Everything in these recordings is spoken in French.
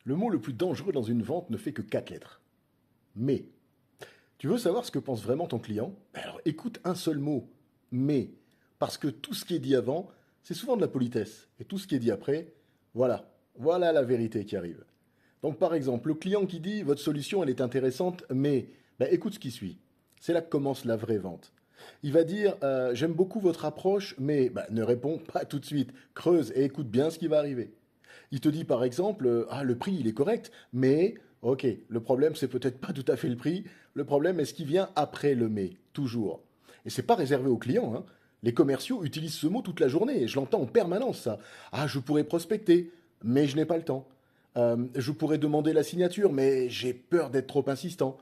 Le mot le plus dangereux dans une vente ne fait que 4 lettres. Mais. Tu veux savoir ce que pense vraiment ton client? Alors écoute un seul mot. Mais. Parce que tout ce qui est dit avant, c'est souvent de la politesse. Et tout ce qui est dit après, voilà. Voilà la vérité qui arrive. Donc par exemple, le client qui dit votre solution elle est intéressante, mais écoute ce qui suit. C'est là que commence la vraie vente. Il va dire j'aime beaucoup votre approche, mais ne réponds pas tout de suite. Creuse et écoute bien ce qui va arriver. Il te dit par exemple ah le prix il est correct, mais ok le problème c'est peut-être pas tout à fait le prix. Le problème est ce qui vient après le mais toujours. Et c'est pas réservé aux clients. Hein. Les commerciaux utilisent ce mot toute la journée et je l'entends en permanence ça. Ah je pourrais prospecter, mais je n'ai pas le temps. Je pourrais demander la signature, mais j'ai peur d'être trop insistant.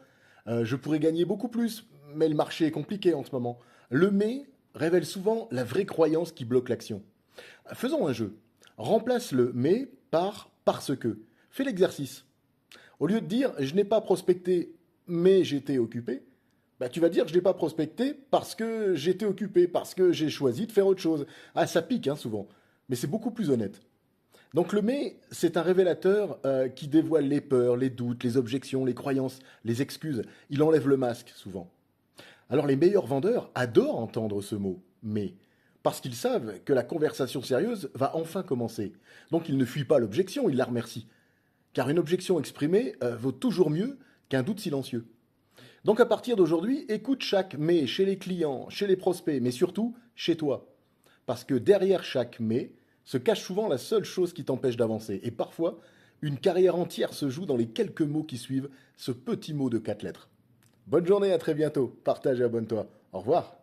Je pourrais gagner beaucoup plus, mais le marché est compliqué en ce moment. Le mais révèle souvent la vraie croyance qui bloque l'action. Faisons un jeu. Remplace le mais par parce que. Fais l'exercice. Au lieu de dire je n'ai pas prospecté, mais j'étais occupé, tu vas dire je n'ai pas prospecté parce que j'étais occupé, parce que j'ai choisi de faire autre chose. Ah, ça pique hein, souvent, mais c'est beaucoup plus honnête. Donc le mais, c'est un révélateur qui dévoile les peurs, les doutes, les objections, les croyances, les excuses. Il enlève le masque souvent. Alors les meilleurs vendeurs adorent entendre ce mot mais parce qu'ils savent que la conversation sérieuse va enfin commencer. Donc ils ne fuient pas l'objection, ils la remercient. Car une objection exprimée vaut toujours mieux qu'un doute silencieux. Donc à partir d'aujourd'hui, écoute chaque mais chez les clients, chez les prospects, mais surtout chez toi. Parce que derrière chaque mais se cache souvent la seule chose qui t'empêche d'avancer. Et parfois, une carrière entière se joue dans les quelques mots qui suivent ce petit mot de 4 lettres. Bonne journée, à très bientôt. Partage et abonne-toi. Au revoir.